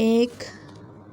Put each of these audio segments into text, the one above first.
1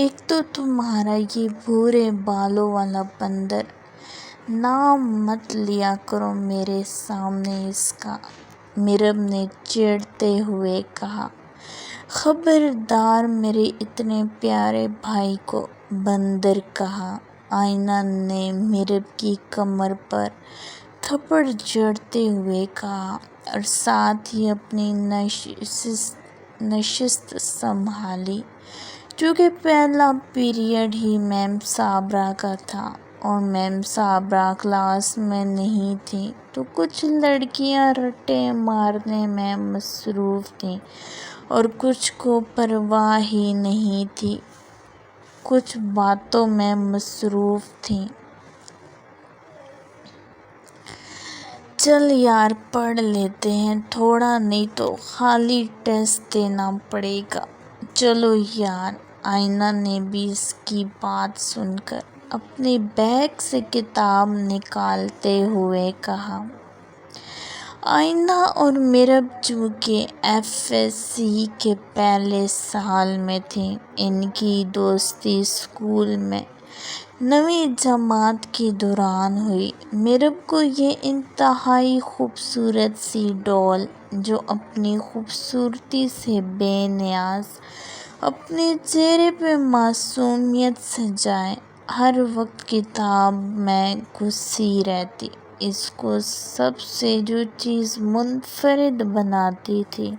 ایک تو تمہارا یہ بھورے بالوں والا بندر، نام مت لیا کرو میرے سامنے اس کا، میرب نے چڑھتے ہوئے کہا۔ خبردار میرے اتنے پیارے بھائی کو بندر کہا، آئینہ نے میرب کی کمر پر تھپڑ جڑتے ہوئے کہا اور ساتھ ہی اپنی نشست سنبھالی۔ چونکہ پہلا پیریڈ ہی میم صابرہ کا تھا اور میم صابرہ کلاس میں نہیں تھیں تو کچھ لڑکیاں رٹے مارنے میں مصروف تھیں اور کچھ کو پرواہ ہی نہیں تھی، کچھ باتوں میں مصروف تھیں۔ چل یار پڑھ لیتے ہیں تھوڑا، نہیں تو خالی ٹیسٹ دینا پڑے گا۔ چلو یار، آئینہ نے بھی اس کی بات سن کر اپنے بیگ سے کتاب نکالتے ہوئے کہا۔ آئینہ اور میرب چونکہ FSC کے پہلے سال میں تھیں، ان کی دوستی اسکول میں 9ویں جماعت کے دوران ہوئی۔ میرب کو یہ انتہائی خوبصورت سی ڈال، جو اپنی خوبصورتی سے بے نیاز، اپنے چہرے پہ معصومیت سجائے ہر وقت کتاب میں گھسی رہتی، اس کو سب سے جو چیز منفرد بناتی تھی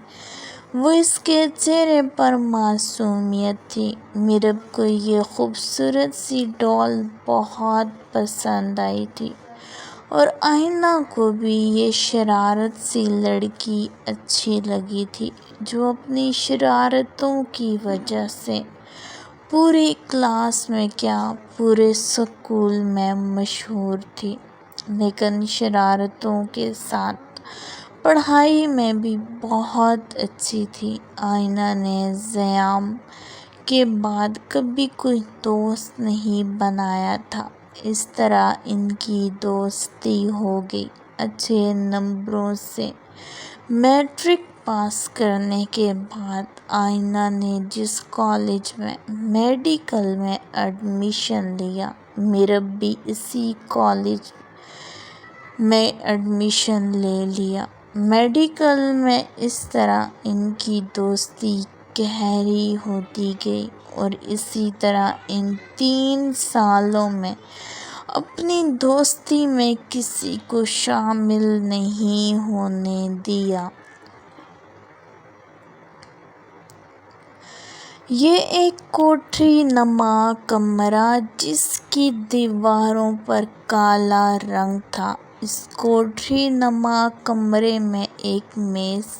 وہ اس کے چہرے پر معصومیت تھی۔ میرب کو یہ خوبصورت سی ڈال بہت پسند آئی تھی اور آئینہ کو بھی یہ شرارت سی لڑکی اچھی لگی تھی، جو اپنی شرارتوں کی وجہ سے پوری کلاس میں کیا پورے اسکول میں مشہور تھی، لیکن شرارتوں کے ساتھ پڑھائی میں بھی بہت اچھی تھی۔ آئینہ نے زیام کے بعد کبھی کوئی دوست نہیں بنایا تھا، اس طرح ان کی دوستی ہو گئی۔ اچھے نمبروں سے میٹرک پاس کرنے کے بعد آئینہ نے جس کالج میں میڈیکل میں ایڈمیشن لیا، میرب بھی اسی کالج میں ایڈمیشن لے لیا۔ میڈیکل میں اس طرح ان کی دوستی گہری ہوتی گئی اور اسی طرح ان 3 سالوں میں اپنی دوستی میں کسی کو شامل نہیں ہونے دیا۔ یہ ایک کوٹھری نما کمرہ جس کی دیواروں پر کالا رنگ تھا، اس کوٹھری نما کمرے میں ایک میز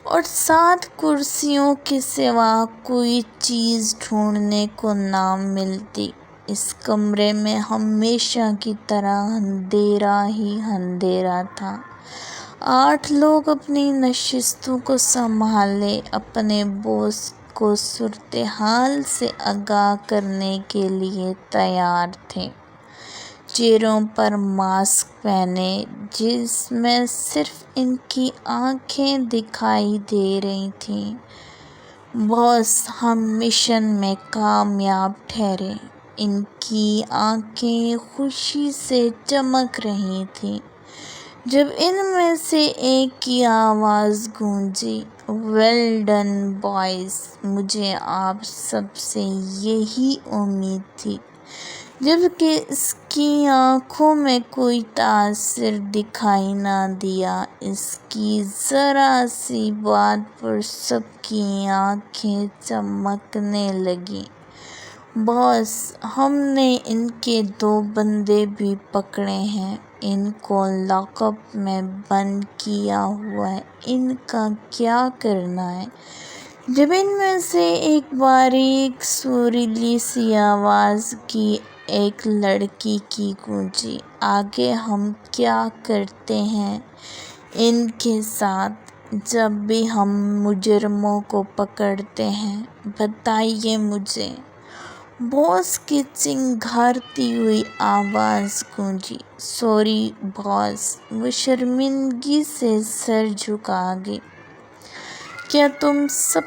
اور 7 کرسیوں کے سوا کوئی چیز ڈھونڈنے کو نہ ملتی۔ اس کمرے میں ہمیشہ کی طرح اندھیرا ہی اندھیرا تھا۔ 8 لوگ اپنی نشستوں کو سنبھالے اپنے باس کو صورتحال سے آگاہ کرنے کے لیے تیار تھے۔ چہروں پر ماسک پہنے، جس میں صرف ان کی آنکھیں دکھائی دے رہی تھیں۔ باس، ہم مشن میں کامیاب ٹھہرے۔ ان کی آنکھیں خوشی سے چمک رہی تھیں جب ان میں سے ایک کی آواز گونجی، ویل ڈن بوائز، مجھے آپ سب سے یہی امید تھی۔ جبکہ اس کی آنکھوں میں کوئی تاثر دکھائی نہ دیا، اس کی ذرا سی بات پر سب کی آنکھیں چمکنے لگیں۔ باس، ہم نے ان کے 2 بندے بھی پکڑے ہیں، ان کو لاک اپ میں بند کیا ہوا ہے، ان کا کیا کرنا ہے؟ جب ان میں سے ایک باریک سریلی سی آواز کی ایک لڑکی کی گونجی، آگے ہم کیا کرتے ہیں ان کے ساتھ جب بھی ہم مجرموں کو پکڑتے ہیں، بتائیے مجھے؟ باس کی چنگھاڑتی ہوئی آواز گونجی۔ سوری باس، وہ شرمندگی سے سر جھکا گئی۔ کیا تم سب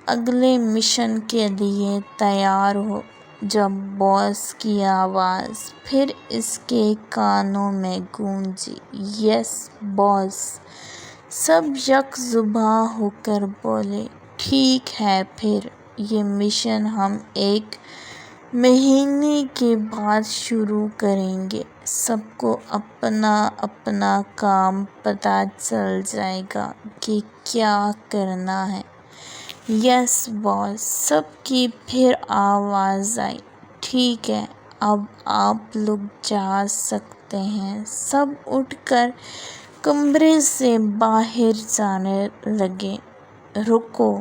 اگلے مشن کے لیے تیار ہو۔ جب باس کی آواز پھر اس کے کانوں میں گونجی، یس باس، سب یک زباں ہو کر بولے، ٹھیک ہے پھر یہ مشن ہم 1 مہینے کے بعد شروع کریں گے۔ سب کو اپنا اپنا کام پتہ چل جائے گا کہ کیا کرنا ہے۔ یس باس، سب کی پھر آواز آئی، ٹھیک ہے اب آپ لوگ جا سکتے ہیں۔ سب اٹھ کر کمرے سے باہر جانے لگے۔ رکو،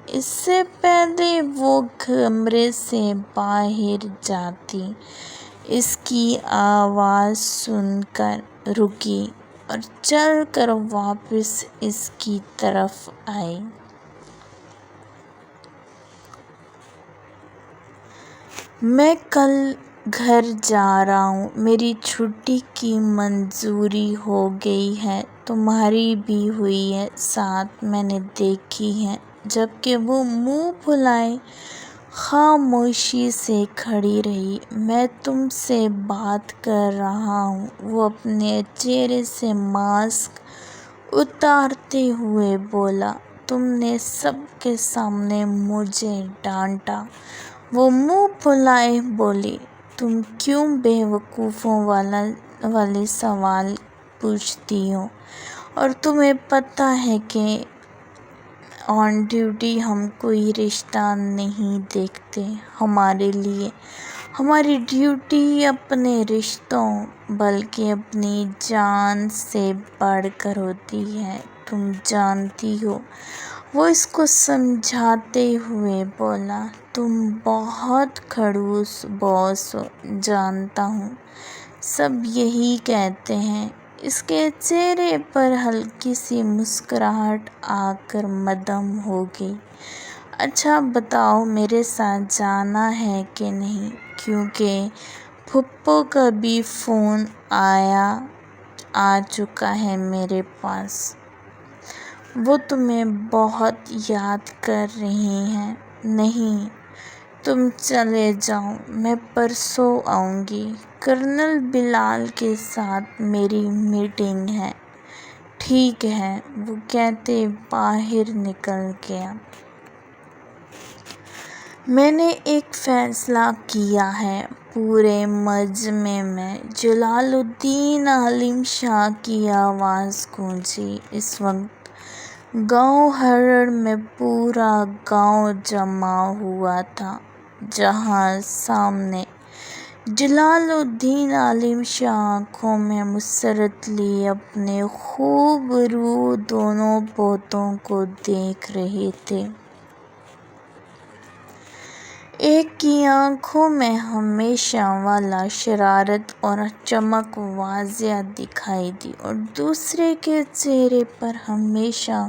اس سے پہلے وہ کمرے سے باہر جاتی اس کی آواز سن کر رکی اور چل کر واپس اس کی طرف آئی۔ میں کل گھر جا رہا ہوں، میری چھٹی کی منظوری ہو گئی ہے، تمہاری بھی ہوئی ہے، ساتھ میں نے دیکھی ہے۔ جبکہ وہ منہ پھلائے خاموشی سے کھڑی رہی۔ میں تم سے بات کر رہا ہوں، وہ اپنے چہرے سے ماسک اتارتے ہوئے بولا، تم نے سب کے سامنے مجھے ڈانٹا۔ وہ منہ پھلائے بولی، تم کیوں بے وقوفوں والے سوال پوچھتی ہو؟ اور تمہیں پتہ ہے کہ آن ڈیوٹی ہم کوئی رشتہ نہیں دیکھتے۔ ہمارے لیے ہماری ڈیوٹی اپنے رشتوں بلکہ اپنی جان سے بڑھ کر ہوتی ہے، تم جانتی ہو۔ وہ اس کو سمجھاتے ہوئے بولا، تم بہت خڑوس باس ہو، جانتا ہوں، سب یہی کہتے ہیں۔ اس کے چہرے پر ہلکی سی مسکراہٹ آ کر مدھم ہو گئی۔ اچھا بتاؤ میرے ساتھ جانا ہے کہ نہیں، کیونکہ پھپھو کا بھی فون آ چکا ہے میرے پاس۔ وہ تمہیں بہت یاد کر رہی ہیں۔ نہیں، تم چلے جاؤ، میں پرسوں آؤں گی، کرنل بلال کے ساتھ میری میٹنگ ہے۔ ٹھیک ہے، وہ کہتے باہر نکل گیا۔ میں نے ایک فیصلہ کیا ہے۔ پورے مجمع میں جلال الدین عالم شاہ کی آواز گونجی۔ اس وقت گاؤں ہرڑ میں پورا گاؤں جمع ہوا تھا۔ جہاں سامنے جلال الدین عالم شاہ آنکھوں میں مسرت لیے اپنے خوب رو دونوں پوتوں کو دیکھ رہے تھے۔ ایک کی آنکھوں میں ہمیشہ والا شرارت اور چمک واضح دکھائی دی اور دوسرے کے چہرے پر ہمیشہ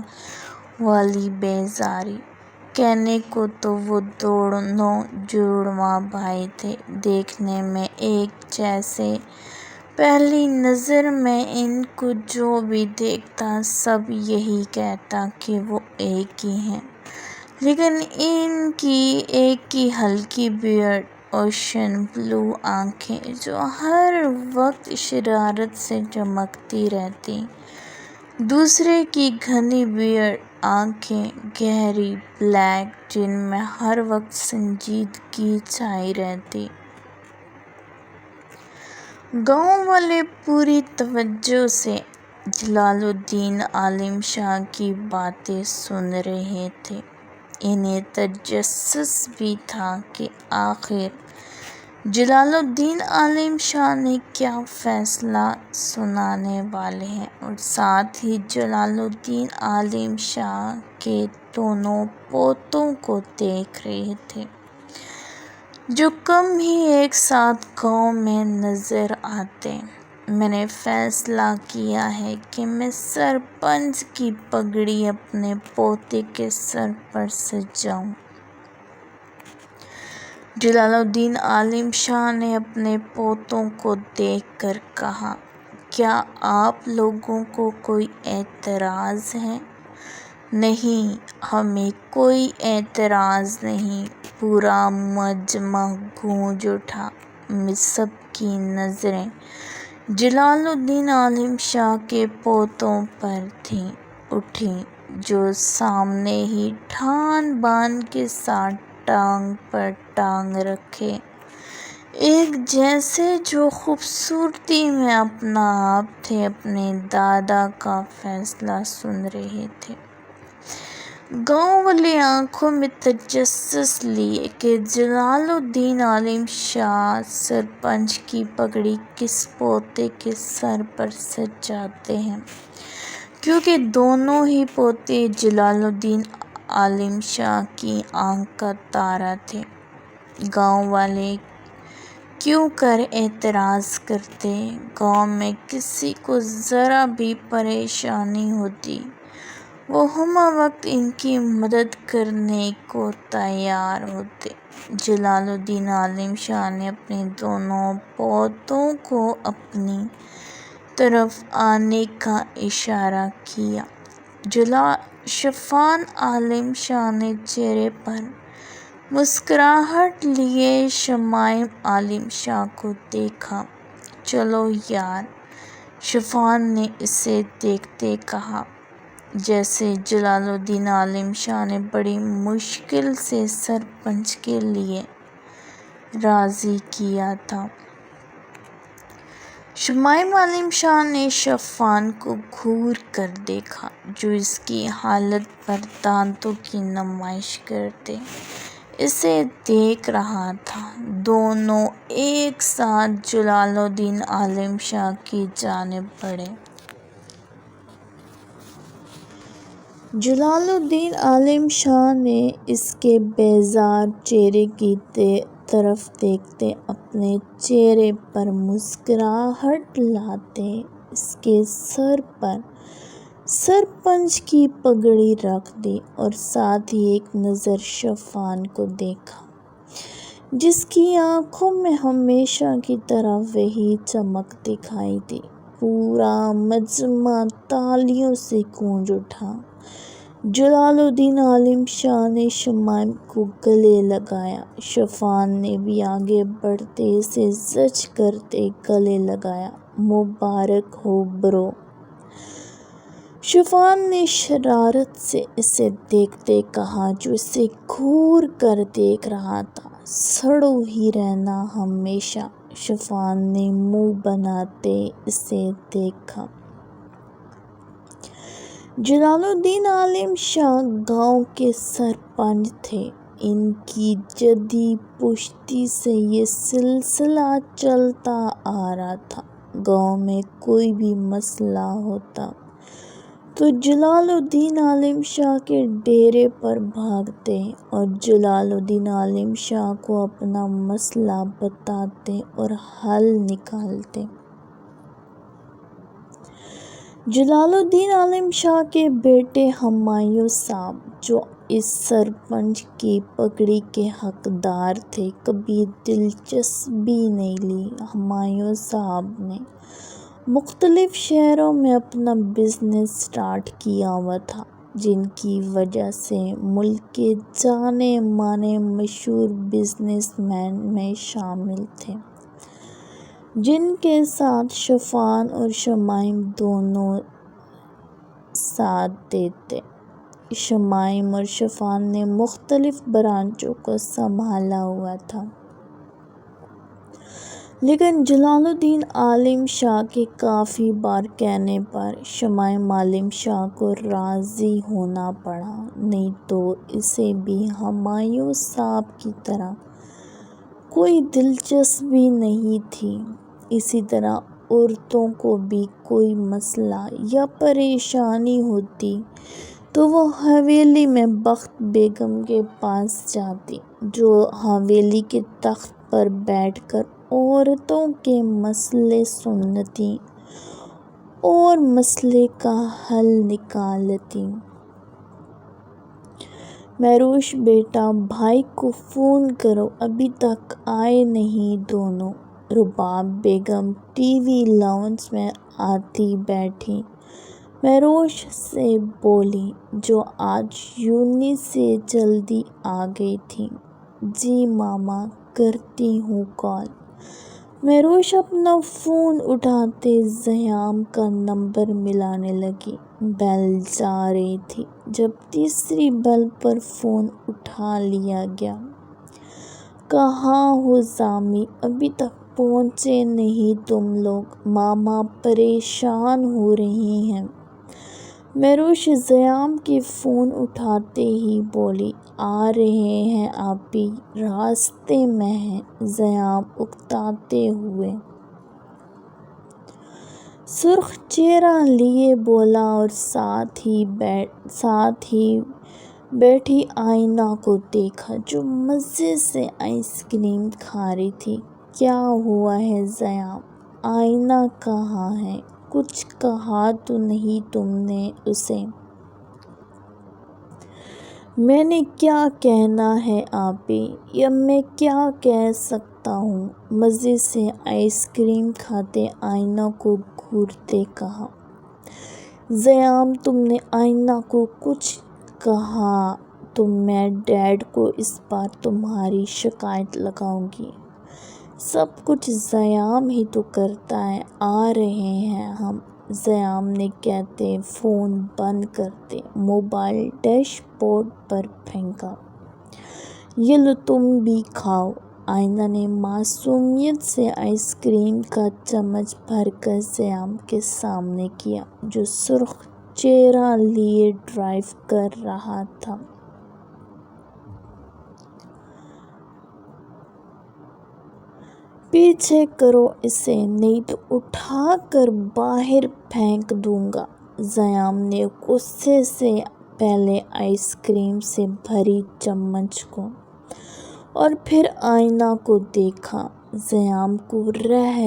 والی بیزاری۔ کہنے کو تو وہ دونوں جڑواں بھائی تھے، دیکھنے میں ایک جیسے۔ پہلی نظر میں ان کو جو بھی دیکھتا سب یہی کہتا کہ وہ ایک ہی ہیں، لیکن ان کی ایک کی ہلکی بیئرڈ، اوشین بلو آنکھیں جو ہر وقت شرارت سے چمکتی رہتی، دوسرے کی گھنی بیئرڈ آنکھیں گہری بلیک جن میں ہر وقت سنجیدگی چھائی رہتی۔ گاؤں والے پوری توجہ سے جلال الدین عالم شاہ کی باتیں سن رہے تھے۔ انہیں تجسس بھی تھا کہ آخر جلال الدین عالم شاہ نے کیا فیصلہ سنانے والے ہیں، اور ساتھ ہی جلال الدین عالم شاہ کے دونوں پوتوں کو دیکھ رہے تھے، جو کم ہی ایک ساتھ گاؤں میں نظر آتے۔ میں نے فیصلہ کیا ہے کہ میں سرپنچ کی پگڑی اپنے پوتے کے سر پر سجاؤں۔ جلال الدین عالم شاہ نے اپنے پوتوں کو دیکھ کر کہا، کیا آپ لوگوں کو کوئی اعتراض ہے؟ نہیں ہمیں کوئی اعتراض نہیں، پورا مجمع گونج اٹھا۔ سب کی نظریں جلال الدین عالم شاہ کے پوتوں پر اٹھیں، جو سامنے ہی ٹھان باندھ کے ساتھ ٹانگ پر ٹانگ رکھے ایک جیسے، جو خوبصورتی میں اپنا آپ تھے، اپنے دادا کا فیصلہ سن رہے تھے۔ گاؤں والے آنکھوں میں تجسس لیے کہ جلال الدین عالم شاہ سرپنچ کی پگڑی کس پوتے کے سر پر سجاتے ہیں، کیونکہ دونوں ہی پوتے جلال الدین عالم شاہ کی آنکھ کا تارا تھے۔ گاؤں والے کیوں کر اعتراض کرتے؟ گاؤں میں کسی کو ذرا بھی پریشانی ہوتی، وہ ہمہ وقت ان کی مدد کرنے کو تیار ہوتے۔ جلال الدین عالم شاہ نے اپنے دونوں پوتوں کو اپنی طرف آنے کا اشارہ کیا۔ شفان عالم شاہ نے چہرے پر مسکراہٹ لیے شمائم عالم شاہ کو دیکھا۔ چلو یار، شفان نے اسے دیکھتے کہا۔ جسے جلال الدین عالم شاہ نے بڑی مشکل سے سرپنچ کے لیے راضی کیا تھا۔ شمائم عالم شاہ نے شفان کو گھور کر دیکھا، جو اس کی حالت پر دانتوں کی نمائش کرتے اسے دیکھ رہا تھا۔ دونوں ایک ساتھ جلال الدین عالم شاہ کی جانب بڑھے۔ جلال الدین عالم شاہ نے اس کے بیزار چہرے کی طرف دیکھتے اپنے چہرے پر مسکراہٹ لاتے اس کے سر پر سرپنچ کی پگڑی رکھ دی اور ساتھ ہی ایک نظر شفان کو دیکھا، جس کی آنکھوں میں ہمیشہ کی طرح وہی چمک دکھائی دی۔ پورا مجمع تالیوں سے گونج اٹھا۔ جلال الدین عالم شاہ نے شمائم کو گلے لگایا، شفان نے بھی آگے بڑھتے اسے زچ کرتے گلے لگایا۔ مبارک ہو برو! شفان نے شرارت سے اسے دیکھتے کہا، جو اسے گھور کر دیکھ رہا تھا۔ سڑو ہی رہنا ہمیشہ! شفان نے منہ بناتے اسے دیکھا۔ جلال الدین عالم شاہ گاؤں کے سرپنچ تھے۔ ان کی جدی پشتی سے یہ سلسلہ چلتا آ رہا تھا۔ گاؤں میں کوئی بھی مسئلہ ہوتا تو جلال الدین عالم شاہ کے ڈیرے پر بھاگتے اور جلال الدین عالم شاہ کو اپنا مسئلہ بتاتے اور حل نکالتے۔ جلال الدین عالم شاہ کے بیٹے ہمایوں صاحب، جو اس سرپنچ کی پگڑی کے حقدار تھے، کبھی دلچسپی نہیں لی۔ ہمایوں صاحب نے مختلف شہروں میں اپنا بزنس اسٹارٹ کیا ہوا تھا، جن کی وجہ سے ملک کے جانے مانے مشہور بزنس مین میں شامل تھے، جن کے ساتھ شفان اور شمائم دونوں ساتھ دیتے۔ شمائم اور شفان نے مختلف برانچوں کو سنبھالا ہوا تھا، لیکن جلال الدین عالم شاہ کے کافی بار کہنے پر شمائم عالم شاہ کو راضی ہونا پڑا، نہیں تو اسے بھی ہمایوں صاحب کی طرح کوئی دلچسپی نہیں تھی۔ اسی طرح عورتوں کو بھی کوئی مسئلہ یا پریشانی ہوتی تو وہ حویلی میں بخت بیگم کے پاس جاتی، جو حویلی کے تخت پر بیٹھ کر عورتوں کے مسئلے سنتی اور مسئلے کا حل نکالتی۔ مہروش بیٹا، بھائی کو فون کرو، ابھی تک آئے نہیں دونوں۔ رباب بیگم ٹی وی لاؤنج میں آتی بیٹھی۔ مہروش سے بولی جو آج یونی سے جلدی آ گئی تھی۔ جی ماما، کرتی ہوں کال۔ مہروش اپنا فون اٹھاتے زیام کا نمبر ملانے لگی۔ بیل جا رہی تھی جب تیسری بیل پر فون اٹھا لیا گیا۔ کہاں ہو سامی، ابھی تک پہنچے نہیں تم لوگ؟ ماما پریشان ہو رہی ہیں۔ مہروش زیام کے فون اٹھاتے ہی بولی، آ رہے ہیں آپی، راستے میں ہیں۔ زیام اکتاتے ہوئے سرخ چہرہ لیے بولا اور ساتھ ہی بیٹھی آئینہ کو دیکھا جو مزے سے آئس کریم کھا رہی تھی۔ کیا ہوا ہے زیام؟ آئینہ کہاں ہے؟ کچھ کہا تو نہیں تم نے اسے؟ میں نے کیا کہنا ہے آپی، یا میں کیا کہہ سکتا ہوں؟ مزے سے آئس کریم کھاتے آئینہ کو گھورتے کہا۔ زیام، تم نے آئینہ کو کچھ کہا تو میں ڈیڈ کو اس بار تمہاری شکایت لگاؤں گی۔ سب کچھ زیام ہی تو کرتا ہے۔ آ رہے ہیں ہم، زیام نے کہتے فون بند کرتے موبائل ڈیش بورڈ پر پھینکا۔ یہ لو تم بھی کھاؤ۔ آئینہ نے معصومیت سے آئس کریم کا چمچ بھر کر زیام کے سامنے کیا جو سرخ چہرہ لیے ڈرائیو کر رہا تھا۔ پیچھے کرو اسے نہیں تو اٹھا کر باہر پھینک دوں گا۔ زیام نے غصے سے پہلے آئس کریم سے بھری چمچ کو اور پھر آئینہ کو دیکھا۔ زیام کو رہ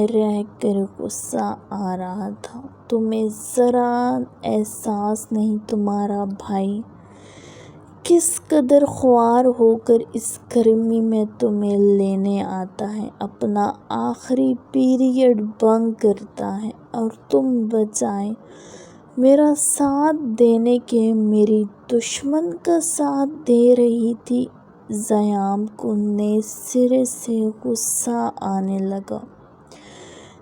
کر غصہ آ رہا تھا۔ تمہیں ذرا احساس نہیں تمہارا بھائی کس قدر خوار ہو کر اس گرمی میں تمہیں لینے آتا ہے، اپنا آخری پیریڈ بنک کرتا ہے اور تم بجائے میرا ساتھ دینے کے میری دشمن کا ساتھ دے رہی تھی۔ زیام کو نئے سرے سے غصہ آنے لگا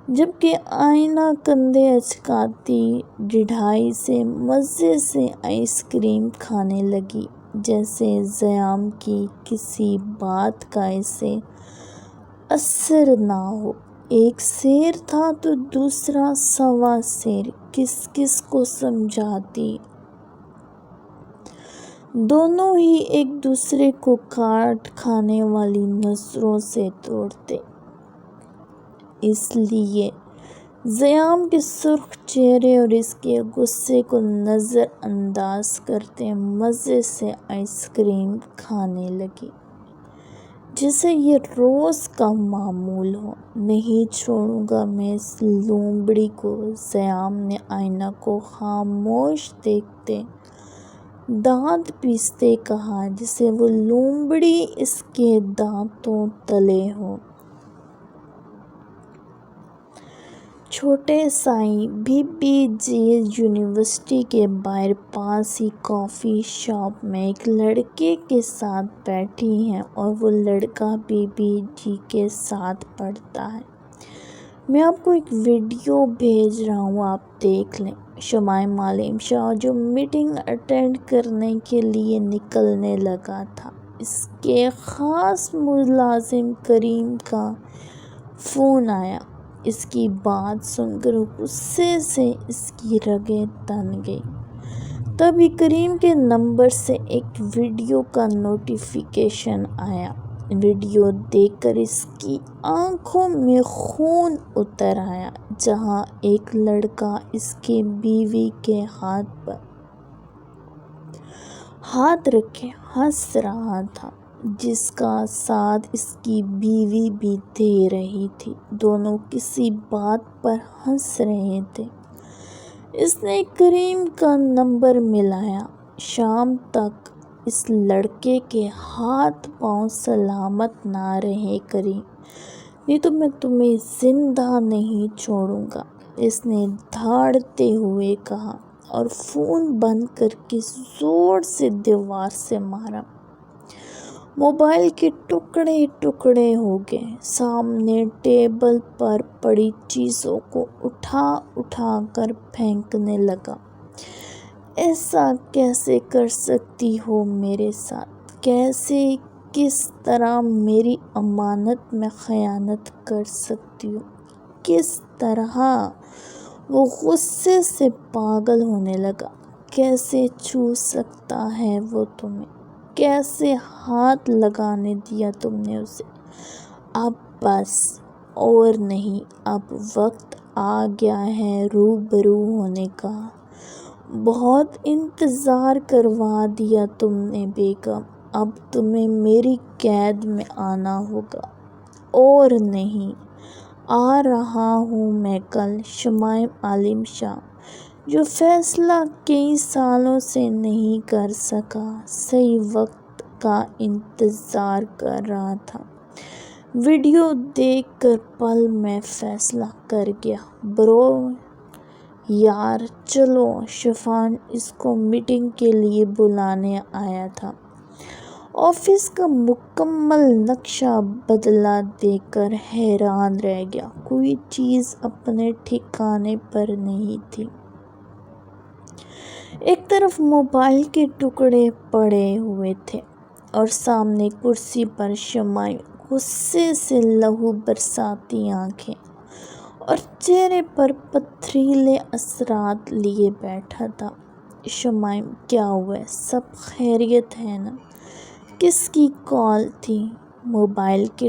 جبکہ آئینہ کندھے اچکاتی ڈھیڑائی سے مزے سے آئس کریم کھانے لگی جیسے زیام کی کسی بات کا اسے اثر نہ ہو۔ ایک شیر تھا تو دوسرا سوا شیر، کس کو سمجھاتی؟ دونوں ہی ایک دوسرے کو کاٹ کھانے والی نظروں سے توڑتے۔ اس لیے زیام کے سرخ چہرے اور اس کے غصے کو نظر انداز کرتے مزے سے آئس کریم کھانے لگی جیسے یہ روز کا معمول ہو۔ نہیں چھوڑوں گا میں اس لومڑی کو، زیام نے آئینہ کو خاموش دیکھتے دانت پیستے کہا، جیسے وہ لومڑی اس کے دانتوں تلے ہو۔ چھوٹے سائیں بی بی جی یونیورسٹی کے باہر پاس ہی کافی شاپ میں ایک لڑکے کے ساتھ بیٹھی ہیں اور وہ لڑکا بی بی جی کے ساتھ پڑھتا ہے۔ میں آپ کو ایک ویڈیو بھیج رہا ہوں، آپ دیکھ لیں۔ شمع معلم شاہ جو میٹنگ اٹینڈ کرنے کے لیے نکلنے لگا تھا، اس کے خاص ملازم کریم کا فون آیا۔ اس کی بات سن کر غصے سے اس کی رگیں تن گئیں۔ تبھی کریم کے نمبر سے ایک ویڈیو کا نوٹیفیکیشن آیا۔ ویڈیو دیکھ کر اس کی آنکھوں میں خون اتر آیا جہاں ایک لڑکا اس کی بیوی کے ہاتھ پر ہاتھ رکھے ہنس رہا تھا، جس کا ساتھ اس کی بیوی بھی دے رہی تھی۔ دونوں کسی بات پر ہنس رہے تھے۔ اس نے کریم کا نمبر ملایا۔ شام تک اس لڑکے کے ہاتھ پاؤں سلامت نہ رہے کریم، نہیں تو میں تمہیں زندہ نہیں چھوڑوں گا، اس نے دھاڑتے ہوئے کہا۔ اور فون بند کر کے زور سے دیوار سے مارا۔ موبائل کے ٹکڑے ٹکڑے ہو گئے۔ سامنے ٹیبل پر پڑی چیزوں کو اٹھا اٹھا کر پھینکنے لگا۔ ایسا کیسے کر سکتی ہو میرے ساتھ؟ کیسے، کس طرح میری امانت میں خیانت کر سکتی ہو؟ کس طرح؟ وہ غصے سے پاگل ہونے لگا۔ کیسے چھو سکتا ہے وہ تمہیں؟ کیسے ہاتھ لگانے دیا تم نے اسے؟ اب بس اور نہیں، اب وقت آ گیا ہے روبرو ہونے کا۔ بہت انتظار کروا دیا تم نے بیگم، اب تمہیں میری قید میں آنا ہوگا۔ اور نہیں، آ رہا ہوں میں کل۔ شمائم عالم شاہ، جو فیصلہ کئی سالوں سے نہیں کر سکا، صحیح وقت کا انتظار کر رہا تھا، ویڈیو دیکھ کر پل میں فیصلہ کر گیا۔ برو یار چلو، شفان اس کو میٹنگ کے لیے بلانے آیا تھا۔ آفس کا مکمل نقشہ بدلا دیکھ کر حیران رہ گیا۔ کوئی چیز اپنے ٹھکانے پر نہیں تھی۔ ایک طرف موبائل کے ٹکڑے پڑے ہوئے تھے اور سامنے کرسی پر شمائم غصے سے لہو برساتی آنکھیں اور چہرے پر پتھریلے اثرات لیے بیٹھا تھا۔ شمائم، کیا ہوا ہے؟ سب خیریت ہے نا؟ کس کی کال تھی؟ موبائل کے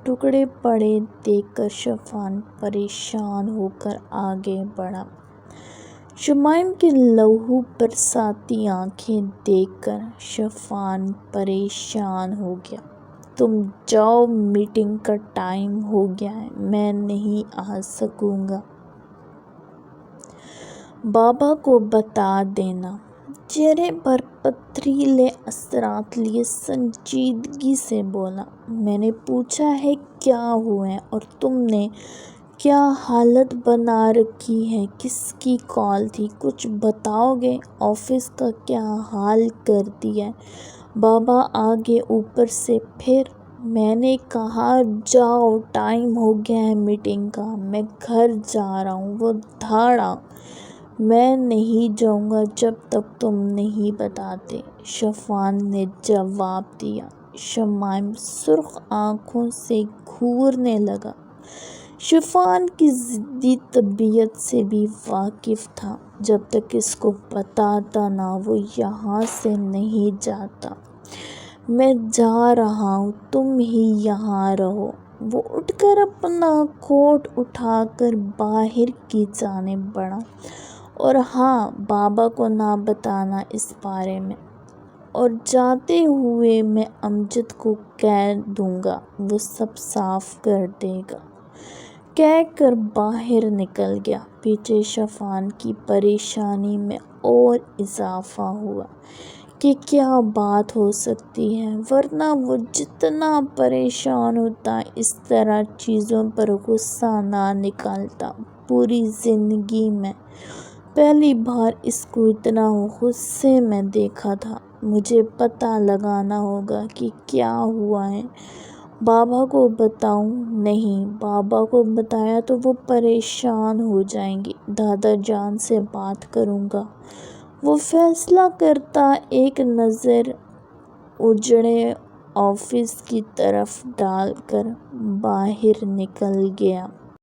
ٹکڑے پڑے دیکھ کر شفان پریشان ہو کر آگے بڑھا۔ شمائم کی لہو برساتی آنکھیں دیکھ کر شفان پریشان ہو گیا۔ تم جاؤ، میٹنگ کا ٹائم ہو گیا ہے، میں نہیں آ سکوں گا۔ بابا کو بتا دینا۔ چہرے پر پتھریلے اثرات لیے سنجیدگی سے بولا۔ میں نے پوچھا ہے کیا ہوا ہے اور تم نے کیا حالت بنا رکھی ہے؟ کس کی کال تھی؟ کچھ بتاؤ گے؟ آفس کا کیا حال کر دیا ہے؟ بابا آگے اوپر سے پھر میں نے کہا جاؤ، ٹائم ہو گیا ہے میٹنگ کا، میں گھر جا رہا ہوں۔ وہ دھاڑا، میں نہیں جاؤں گا جب تک تم نہیں بتاتے، شفان نے جواب دیا۔ شمائم سرخ آنکھوں سے گھورنے لگا۔ شفان کی ضدی طبیعت سے بھی واقف تھا۔ جب تک اس کو بتاتا نہ وہ یہاں سے نہیں جاتا۔ میں جا رہا ہوں، تم ہی یہاں رہو۔ وہ اٹھ کر اپنا کوٹ اٹھا کر باہر کی جانب بڑھا۔ اور ہاں، بابا کو نہ بتانا اس بارے میں، اور جاتے ہوئے میں امجد کو کہہ دوں گا، وہ سب صاف کر دے گا، کہہ کر باہر نکل گیا۔ پیچھے شفان کی پریشانی میں اور اضافہ ہوا کہ کیا بات ہو سکتی ہے، ورنہ وہ جتنا پریشان ہوتا اس طرح چیزوں پر غصہ نہ نکالتا۔ پوری زندگی میں پہلی بار اس کو اتنا غصے میں دیکھا تھا۔ مجھے پتہ لگانا ہوگا کہ کیا ہوا ہے۔ بابا کو بتاؤں؟ نہیں، بابا کو بتایا تو وہ پریشان ہو جائیں گے۔ دادا جان سے بات کروں گا، وہ فیصلہ کرتا ایک نظر اجڑے آفس کی طرف ڈال کر باہر نکل گیا۔